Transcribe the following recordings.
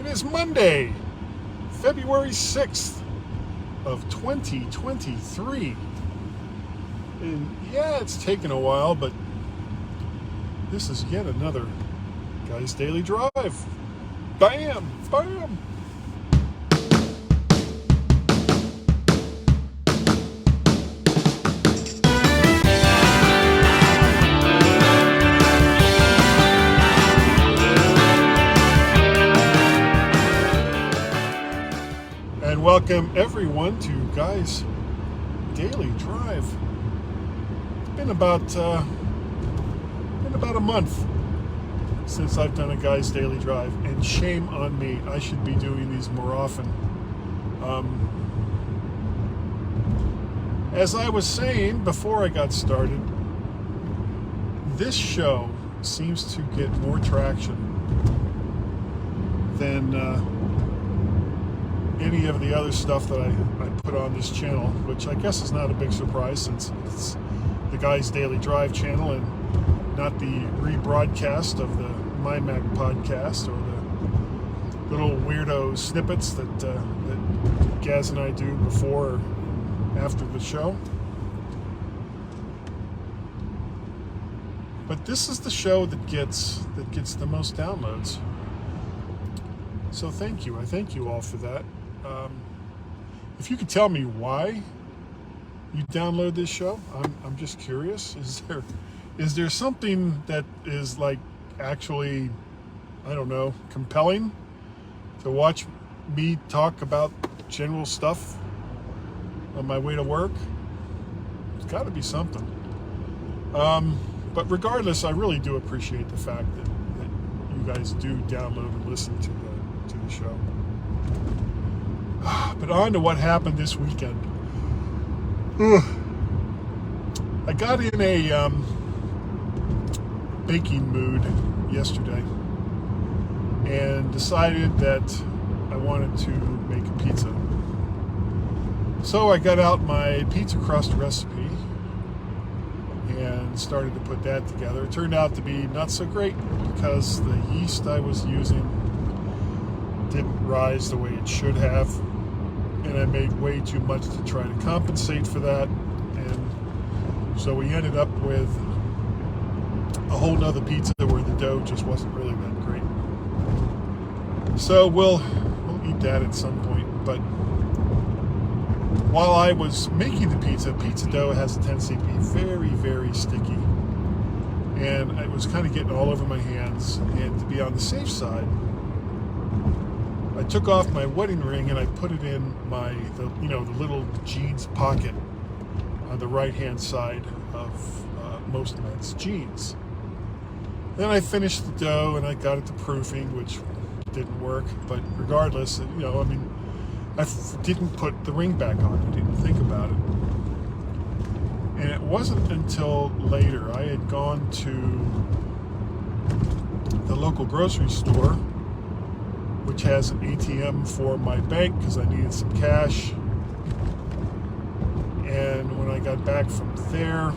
It is Monday, February 6th of 2023. And yeah, it's taken a while, but this is yet another Guy's Daily Drive. Bam! Bam! And welcome everyone to Guy's Daily Drive. It's been about a month since I've done a Guy's Daily Drive, and shame on me. I should be doing these more often. As I was saying before I got started, this show seems to get more traction than any of the other stuff that I put on this channel, which I guess is not a big surprise since it's the Guy's Daily Drive channel and not the rebroadcast of the My Mac podcast or the little weirdo snippets that Gaz and I do before or after the show. But this is the show that gets the most downloads. So thank you. I thank you all for that. If you could tell me why you download this show, I'm just curious. Is there something that is like actually, I don't know, compelling to watch me talk about general stuff on my way to work? There's got to be something. But regardless, I really do appreciate the fact that you guys do download and listen to the show. But on to what happened this weekend. I got in a baking mood yesterday and decided that I wanted to make a pizza. So I got out my pizza crust recipe and started to put that together. It turned out to be not so great because the yeast I was using didn't rise the way it should have, and I made way too much to try to compensate for that, and so we ended up with a whole nother pizza where the dough just wasn't really that great. So we'll eat that at some point. But while I was making the pizza dough has a tendency to be very, very sticky, and it was kind of getting all over my hands. And to be on the safe side, I took off my wedding ring and I put it in the little jeans pocket on the right hand side of most men's jeans. Then I finished the dough and I got it to proofing, which didn't work. But regardless, I didn't put the ring back on. I didn't think about it. And it wasn't until later I had gone to the local grocery store, which has an ATM for my bank because I needed some cash. And when I got back from there,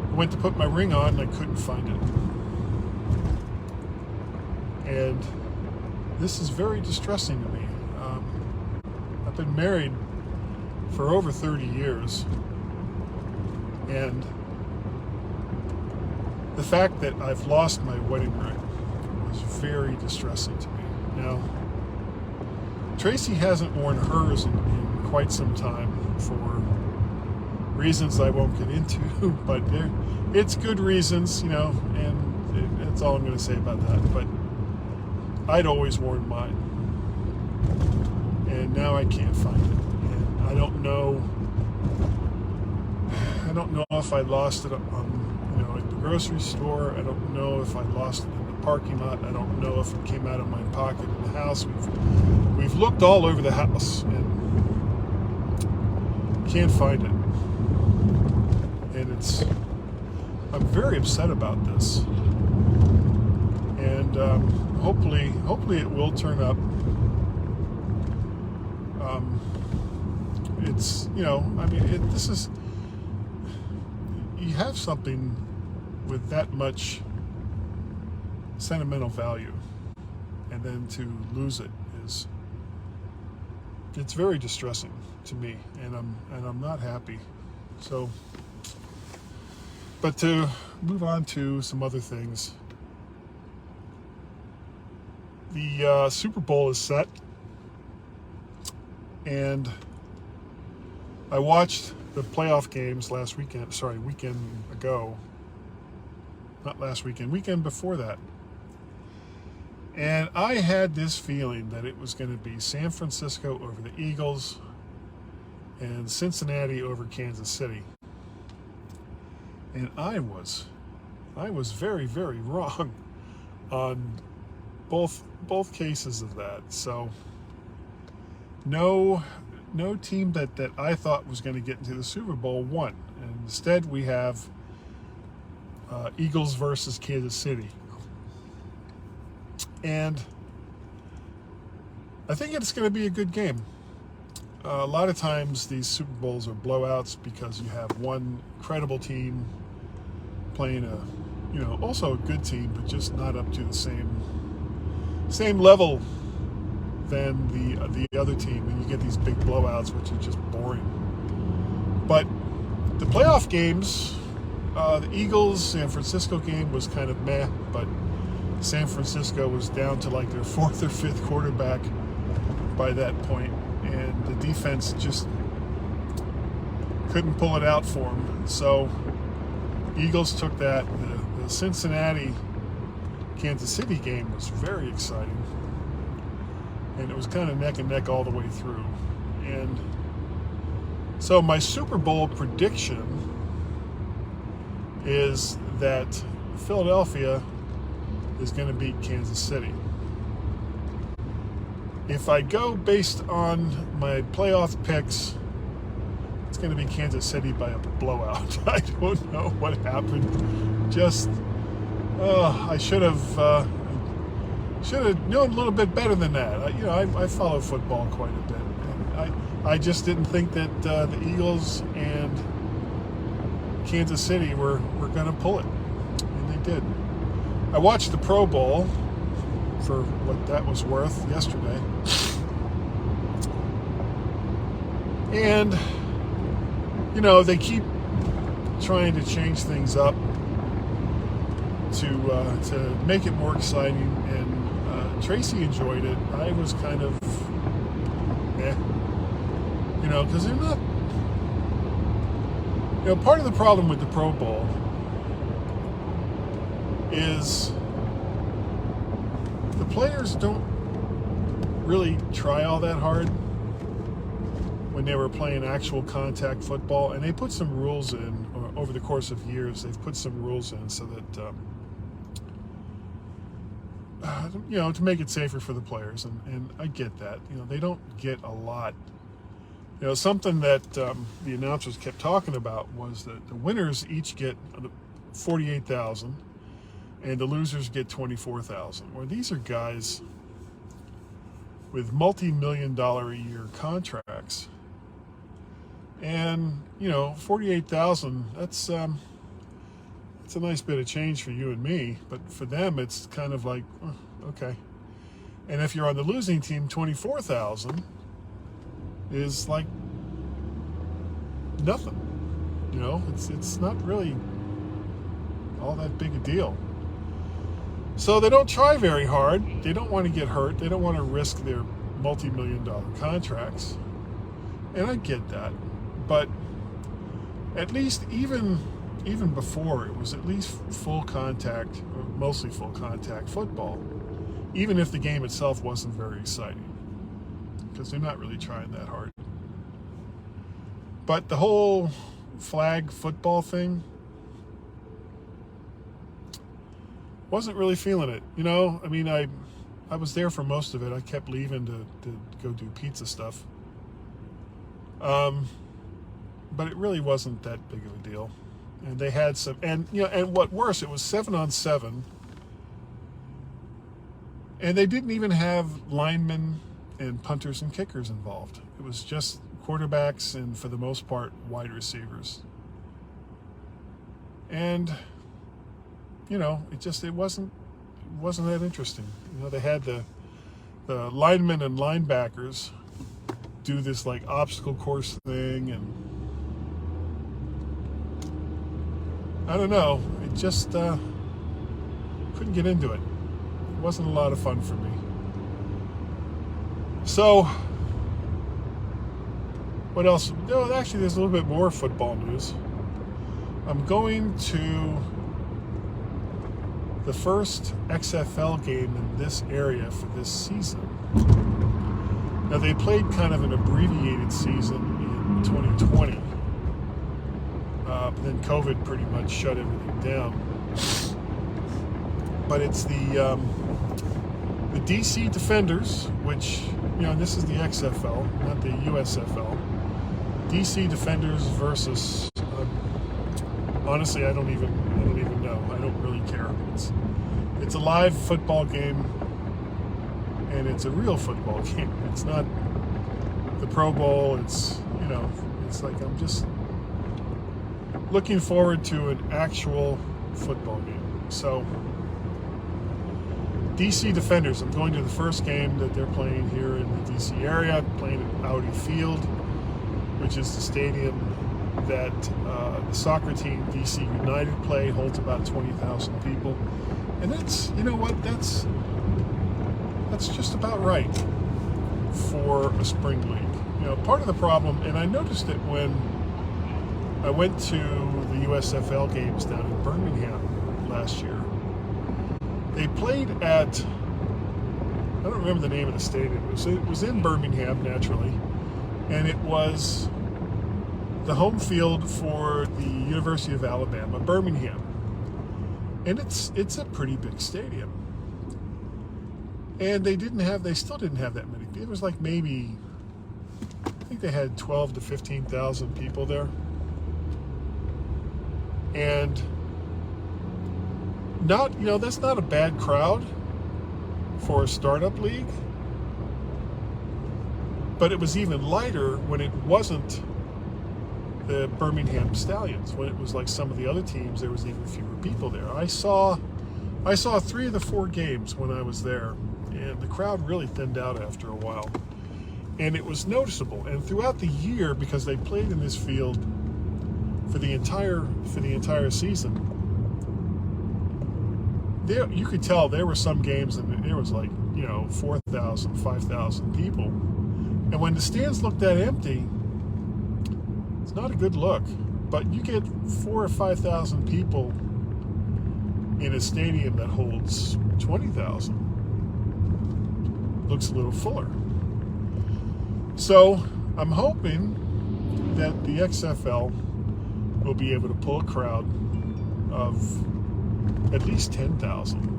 I went to put my ring on and I couldn't find it. And this is very distressing to me. I've been married for over 30 years, and the fact that I've lost my wedding ring was very distressing to me. Now, Tracy hasn't worn hers in quite some time for reasons I won't get into, but it's good reasons, and that's all I'm going to say about that. But I'd always worn mine, and now I can't find it, and I don't know if I lost it at the grocery store. I don't know if I lost it in the parking lot. I don't know if it came out of my pocket in the house. We've looked all over the house and can't find it, and I'm very upset about this, and hopefully it will turn up. This is, you have something with that much sentimental value, and then to lose it it's very distressing to me, and I'm not happy. So, but to move on to some other things, the Super Bowl is set, and I watched the playoff games weekend ago. Not last weekend, weekend before that. And I had this feeling that it was going to be San Francisco over the Eagles and Cincinnati over Kansas City. And I was very, very wrong on both cases of that. So no team that I thought was going to get into the Super Bowl won. And instead we have Eagles versus Kansas City. And I think it's going to be a good game. A lot of times these Super Bowls are blowouts because you have one credible team playing also a good team, but just not up to the same level than the other team, and you get these big blowouts which are just boring. But the playoff games, the Eagles San Francisco game was kind of meh, but San Francisco was down to like their fourth or fifth quarterback by that point, and the defense just couldn't pull it out for them. So Eagles took that. The Cincinnati Kansas City game was very exciting, and it was kind of neck and neck all the way through. And so my Super Bowl prediction is that Philadelphia is going to beat Kansas City. If I go based on my playoff picks, it's going to be Kansas City by a blowout. I don't know what happened. Just, I should have known a little bit better than that. I follow football quite a bit. And I just didn't think that the Eagles and Kansas City were going to pull it, and they did. I watched the Pro Bowl for what that was worth yesterday, and they keep trying to change things up to make it more exciting, and Tracy enjoyed it. I was kind of because they're not. Part of the problem with the Pro Bowl is the players don't really try all that hard when they were playing actual contact football, and they put some rules in over the course of years. They've put some rules in so that to make it safer for the players, and I get that. They don't get a lot. Something that the announcers kept talking about was that the winners each get $48,000 and the losers get $24,000. Well, these are guys with multi-million-dollar a year contracts, and $48,000. That's a nice bit of change for you and me, but for them, it's kind of like okay. And if you're on the losing team, $24,000 is like nothing. It's not really all that big a deal. So they don't try very hard. They don't want to get hurt. They don't want to risk their multi-million-dollar contracts. And I get that. But at least even before, it was at least full contact, or mostly full contact football, even if the game itself wasn't very exciting, because they're not really trying that hard. But the whole flag football thing, wasn't really feeling it. I was there for most of it. I kept leaving to go do pizza stuff. But it really wasn't that big of a deal. And they had some, and what worse, it was 7-on-7, and they didn't even have linemen and punters and kickers involved. It was just quarterbacks and, for the most part, wide receivers. And it wasn't that interesting. They had the the linemen and linebackers do this like obstacle course thing, and I don't know, it just couldn't get into it. It wasn't a lot of fun for me. So what else? No, actually there's a little bit more football news. I'm going to the first XFL game in this area for this season. Now, they played kind of an abbreviated season in 2020, but then COVID pretty much shut everything down. But it's the DC Defenders, which, this is the XFL, not the USFL. DC Defenders versus, honestly, I don't even know. I don't really care. It's a live football game. And it's a real football game. It's not the Pro Bowl. It's like I'm just looking forward to an actual football game. So, DC Defenders, I'm going to the first game that they're playing here in the DC area, playing at Audi Field, which is the stadium that the soccer team DC United play, holds about 20,000 people. And that's, that's just about right for a spring league. Part of the problem, and I noticed it when I went to the USFL games down in Birmingham last year. They played at, I don't remember the name of the stadium. It was in Birmingham, naturally, and it was the home field for the University of Alabama, Birmingham. And it's a pretty big stadium. And they still didn't have that many. It was like maybe, I think they had 12 to 15,000 people there. And that's not a bad crowd for a startup league. But it was even lighter when it wasn't the Birmingham Stallions. When it was like some of the other teams, there was even fewer people there. I saw 3 of the 4 games when I was there. And the crowd really thinned out after a while. And it was noticeable. And throughout the year, because they played in this field for the entire season, you could tell there were some games and there was like, 4,000, 5,000 people. And when the stands looked that empty, it's not a good look. But you get 4,000 or 5,000 people in a stadium that holds 20,000. Looks a little fuller. So I'm hoping that the XFL will be able to pull a crowd of at least 10,000,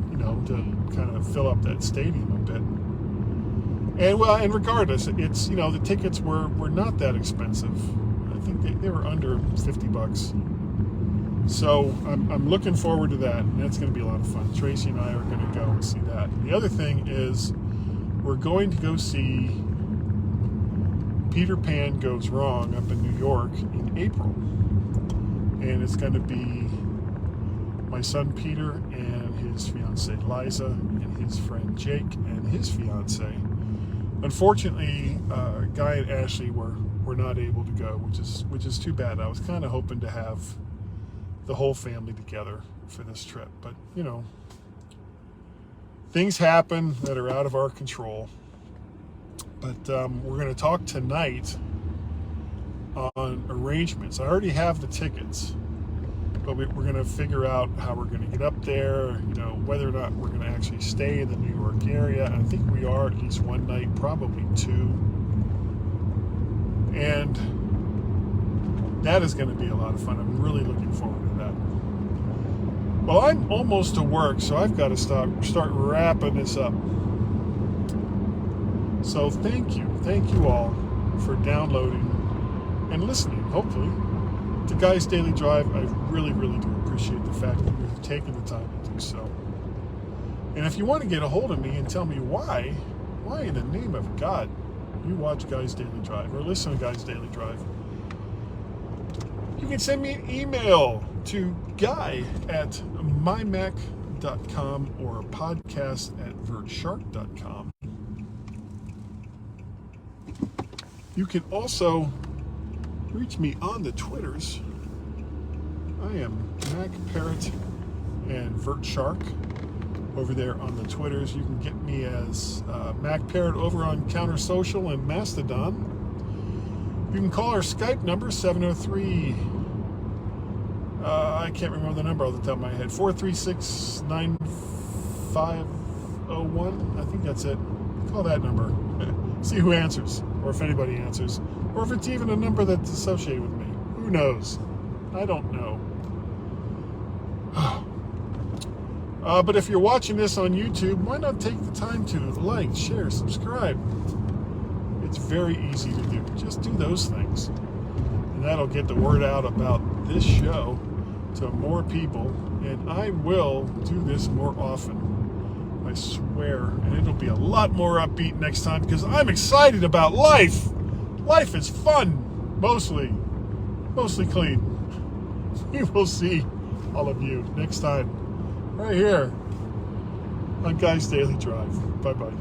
to kind of fill up that stadium a bit. And regardless, it's, the tickets were not that expensive. I think they were under $50. So I'm looking forward to that, and that's going to be a lot of fun. Tracy and I are going to go and see that. The other thing is, we're going to go see Peter Pan Goes Wrong up in New York in April. And it's going to be my son Peter and his fiancée Liza and his friend Jake and his fiancée. Unfortunately, Guy and Ashley were not able to go, which is too bad. I was kind of hoping to have the whole family together for this trip. But, things happen that are out of our control. But we're going to talk tonight on arrangements. I already have the tickets, but we're going to figure out how we're going to get up there, whether or not we're going to actually stay in the New York area. And I think we are at least one night, probably 2. And that is going to be a lot of fun. I'm really looking forward to that. Well, I'm almost to work, so I've got to start wrapping this up. So thank you all for downloading and listening, hopefully, to Guy's Daily Drive. I really, really do appreciate the fact that you've taken the time to do so. And if you want to get a hold of me and tell me why in the name of God you watch Guy's Daily Drive or listen to Guy's Daily Drive, you can send me an email to guy@mymac.com or podcast@vertshark.com. You can also reach me on the Twitters. I am Mac Parrot and Vert Shark over there on the Twitters. You can get me as Mac Parrot over on Counter Social and Mastodon. You can call our Skype number, 703, I can't remember the number off the top of my head, 436-9501. I think that's it. Call that number. See who answers, or if anybody answers, or if it's even a number that's associated with me. Who knows? I don't know. But if you're watching this on YouTube, why not take the time to like, share, subscribe? It's very easy to do. Just do those things. And that'll get the word out about this show to more people. And I will do this more often. I swear. And it'll be a lot more upbeat next time because I'm excited about life. Life is fun. Mostly clean. We will see all of you next time. Right here on Guy's Daily Drive. Bye-bye.